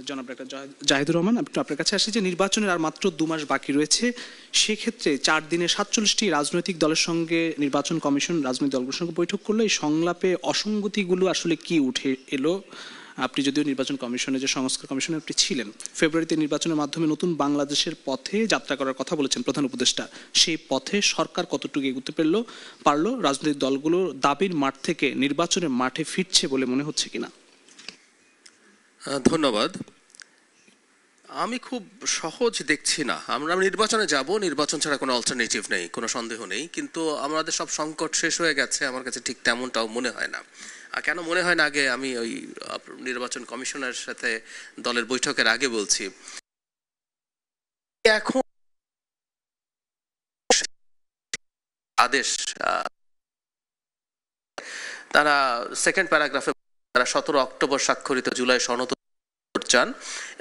জনাব ডাক্তার জাহিদুর রহমান, আপনার কাছে আসি যে নির্বাচনের আর মাত্র 2 মাস বাকি রয়েছে। সেক্ষেত্রে 4 দিনে 47টি রাজনৈতিক দলের সঙ্গে নির্বাচন কমিশন রাজনৈতিক দলগুলোর সঙ্গে বৈঠক করলো। এই সংলাপে অসঙ্গতিগুলো আসলে কি উঠে এলো? আপনি যদিও নির্বাচন কমিশনে যে সংস্কার কমিশনে আপনি ছিলেন, ফেব্রুয়ারিতে নির্বাচনের মাধ্যমে নতুন বাংলাদেশের পথে যাত্রা করার কথা বলেছেন প্রধান উপদেষ্টা। সেই পথে সরকার কতটুকু এগোতে পারলো? রাজনৈতিক দলগুলোর দাবির মাঠ থেকে নির্বাচনের মাঠে ফিরছে বলে মনে হচ্ছে কিনা? ধন্যবাদ। আমি খুব সহজ দেখছি না। আমরা নির্বাচনে যাব, নির্বাচন ছাড়া কোনো অল্টারনেটিভ নেই, কোনো সন্দেহ নেই। কিন্তু আমাদের সব সংকট শেষ হয়ে গেছে, আমার কাছে ঠিক তেমনটাও মনে হয় না। আর কেন মনে হয় না, আগে আমি ওই নির্বাচন কমিশনের সাথে দলের বৈঠকের আগে বলছি, এখন আদেশ তারা সেকেন্ড প্যারাগ্রাফে তারা 17 অক্টোবর স্বাক্ষরিত জুলাই সনদ চান,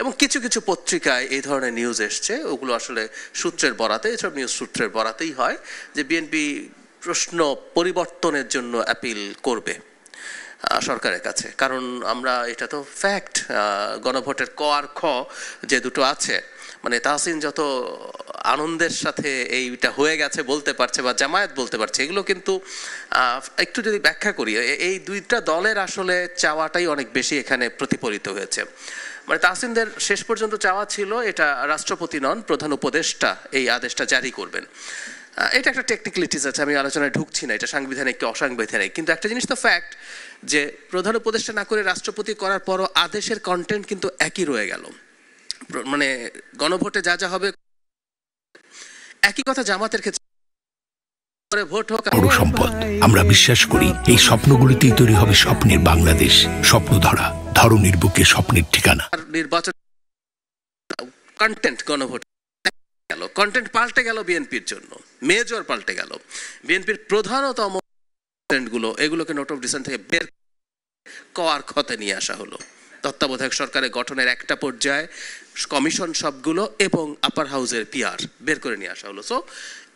এবং কিছু কিছু পত্রিকায় এই ধরনের নিউজ এসছে, ওগুলো আসলে সূত্রের বরাতে, এসব নিউজ সূত্রের বরাতেই হয় যে বিএনপি প্রশ্ন পরিবর্তনের জন্য অ্যাপিল করবে সরকারের কাছে। কারণ আমরা, এটা তো ফ্যাক্ট, গণভোটের ক আর খ যে দুটো আছে, মানে তাহসিন যত আনন্দের সাথে এইটা হয়ে গেছে বলতে পারছে বা জামায়াত বলতে পারছে, এগুলো কিন্তু একটু যদি ব্যাখ্যা করি, এই দুইটা দলের আসলে চাওয়াটাই অনেক বেশি এখানে প্রতিফলিত হয়েছে। মানে তাহসিনদের শেষ পর্যন্ত চাওয়া ছিল এটা রাষ্ট্রপতি নন, প্রধান উপদেষ্টা এই আদেশটা জারি করবেন। এটা একটা টেকনিক্যালিটিস আছে, আমি আলোচনায় ঢুকছি না, এটা সাংবিধানিক কি অসাংবিধানিক। কিন্তু একটা জিনিস তো ফ্যাক্ট যে প্রধান উপদেষ্টা না করে রাষ্ট্রপতি করার পরও আদেশের কন্টেন্ট কিন্তু একই রয়ে গেল। মানে গণভোটে যা যা হবে একই কথা জামাতের ক্ষেত্রে। ভোট হোক সম্পদ, আমরা বিশ্বাস করি এই স্বপ্নগুলিতেই তৈরি হবে স্বপ্নের বাংলাদেশ। স্বপ্ন ধরা, ধরনীর বুকে স্বপ্নের ঠিকানা। নির্বাচন কন্টেন্ট গণভোট গেল, কন্টেন্ট পাল্টে গেল বিএনপির জন্য, মেজর পাল্টে গেল। বিএনপির প্রধানতম গুলো, এগুলোকে নোট অফ ডিসেন্ট থেকে বের কর খতে নিয়ে আসা হলো। তত্ত্বাবধায়ক সরকারের গঠনের একটা পর্যায়ে কমিশন সবগুলো এবং আপার হাউসের পিআর বের করে নিয়ে আসা হলো। সো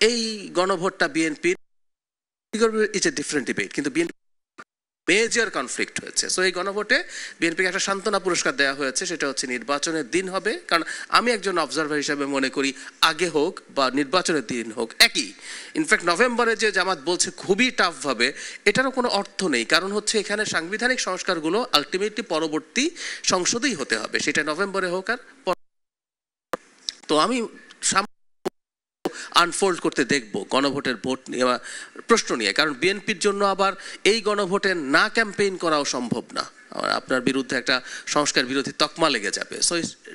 এই গণভোটটা বিএনপির ইটস এ ডিফারেন্ট ডিবেট, কিন্তু বিএনপি মেজর কনফ্লিক্ট হয়েছে। সো এই গণভোটে বিএনপিকে একটা সান্ত্বনা পুরস্কার দেওয়া হয়েছে, সেটা হচ্ছে নির্বাচনের দিন হবে। কারণ আমি একজন অবজারভার হিসেবে মনে করি আগে হোক বা নির্বাচনের দিন হোক একই। ইনফ্যাক্ট নভেম্বরে যে জামাত বলছে খুবই টাফ হবে, এটারও কোনো অর্থ নেই। কারণ হচ্ছে এখানে সাংবিধানিক সংস্কারগুলো আলটিমেটলি পরবর্তী সংসদেই হতে হবে, সেটা নভেম্বরে হোক আর। তো আমি আনফোল্ড করতে দেখব গণভোটের ভোট নিয়ে প্রশ্ন নিয়ে। কারণ বিএনপির জন্য আবার এই গণভোটে না ক্যাম্পেইন করাও সম্ভব না, আপনার বিরুদ্ধে একটা সংস্কার বিরোধী তকমা লেগে যাবে। So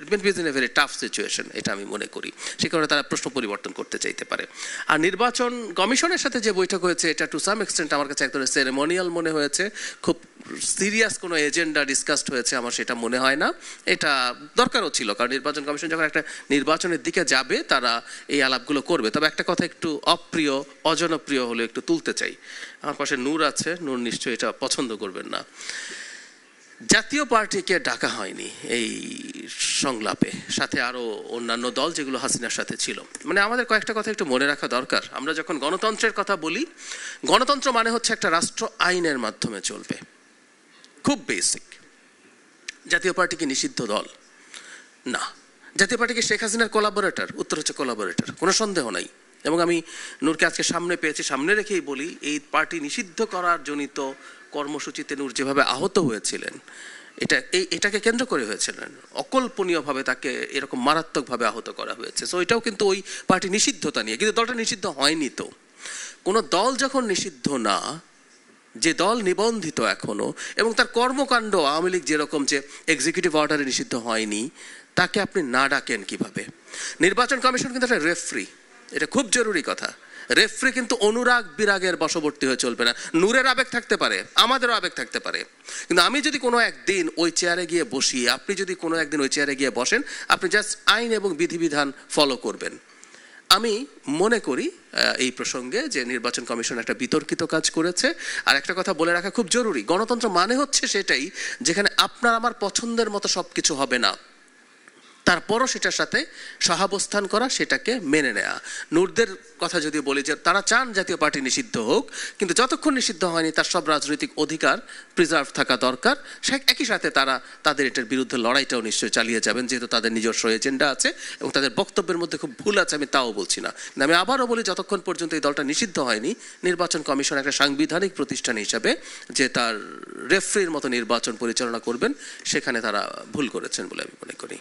BNP is in a very tough situation, এটা আমি মনে করি। সে কারণে তারা প্রশ্ন পরিবর্তন করতে চাইতে পারে। আর নির্বাচন কমিশনের সাথে যে বৈঠক হয়েছে, এটা টু সাম এক্সটেন্ট আমার কাছে এক ধরনের সেরেমোনিয়াল মনে হয়েছে। খুব সিরিয়াস কোনো এজেন্ডা ডিসকাসড হয়েছে আমার সেটা মনে হয় না। এটা দরকারও ছিল, কারণ নির্বাচন কমিশন যখন একটা নির্বাচনের দিকে যাবে তারা এই আলাপগুলো করবে। তবে একটা কথা একটু অপ্রিয়, অজনপ্রিয় হলে একটু তুলতে চাই। আমার পাশে নূর আছে, নূর নিশ্চয়ই এটা পছন্দ করবেন না। জাতীয় পার্টিকে ডাকা হয়নি এই সংলাপে, সাথে আরও অন্যান্য দল যেগুলো হাসিনার সাথে ছিল। মানে আমাদের কয়েকটা কথা একটু মনে রাখা দরকার। আমরা যখন গণতন্ত্রের কথা বলি, গণতন্ত্র মানে হচ্ছে একটা রাষ্ট্র আইনের মাধ্যমে চলবে, খুব বেসিক। জাতীয় পার্টি কি নিষিদ্ধ দল? না। জাতীয় পার্টি কি শেখ হাসিনার কোলাবোরেটর? উত্তর হচ্ছে কোলাবোরেটর, কোনো সন্দেহ নাই। এবং আমি নূরকে আজকে সামনে পেয়েছি, সামনে রেখেই বলি, এই পার্টি নিষিদ্ধ করার জনিত কর্মসূচিতে নূর যেভাবে আহত হয়েছিলেন, এটাকে কেন্দ্র করে হয়েছিলেন, অকল্পনীয়ভাবে তাকে এরকম মারাত্মকভাবে আহত করা হয়েছে। সো এটাও কিন্তু ওই পার্টি নিষিদ্ধতা নিয়ে, কিন্তু দলটা নিষিদ্ধ হয়নি। তো কোনো দল যখন নিষিদ্ধ না, যে দল নিবন্ধিত এখনো এবং তার কর্মকাণ্ড আওয়ামী লীগ যেরকম যে এক্সিকিউটিভ অর্ডারে নিষিদ্ধ হয়নি, তাকে আপনি না ডাকেন কিভাবে? নির্বাচন কমিশন কিন্তু একটা রেফারি, এটা খুব জরুরি কথা। রেফারি কিন্তু অনুরাগ বিরাগের বশবর্তী হয়ে চলবে না। নূরের আবেগ থাকতে পারে, আমাদেরও আবেগ থাকতে পারে, কিন্তু আমি যদি কোনো একদিন ওই চেয়ারে গিয়ে বসি, আপনি যদি কোনো একদিন ওই চেয়ারে গিয়ে বসেন, আপনি জাস্ট আইন এবং বিধিবিধান ফলো করবেন। আমি মনে করি এই প্রসঙ্গে যে নির্বাচন কমিশন একটা বিতর্কিত কাজ করেছে। আর একটা কথা বলে রাখা খুব জরুরি, গণতন্ত্র মানে হচ্ছে সেটাই যেখানে আপনার আমার পছন্দের মতো সব কিছু হবে না। তারপরও সেটার সাথে সহাবস্থান করা, সেটাকে মেনে নেওয়া। নূরদের কথা যদি বলি যে তারা চান জাতীয় পার্টি নিষিদ্ধ হোক, কিন্তু যতক্ষণ নিষিদ্ধ হয়নি তার সব রাজনৈতিক অধিকার প্রিজার্ভ থাকা দরকার। সে একই সাথে তারা তাদের এটার বিরুদ্ধে লড়াইটাও নিশ্চয়ই চালিয়ে যাবেন, যেহেতু তাদের নিজস্ব এজেন্ডা আছে এবং তাদের বক্তব্যের মধ্যে খুব ভুল আছে, আমি তাও বলছি না। আমি আবারও বলি, যতক্ষণ পর্যন্ত এই দলটা নিষিদ্ধ হয়নি, নির্বাচন কমিশন একটা সাংবিধানিক প্রতিষ্ঠান হিসাবে যে তার রেফারির মতো নির্বাচন পরিচালনা করবেন, সেখানে তারা ভুল করেছেন বলে আমি মনে করি।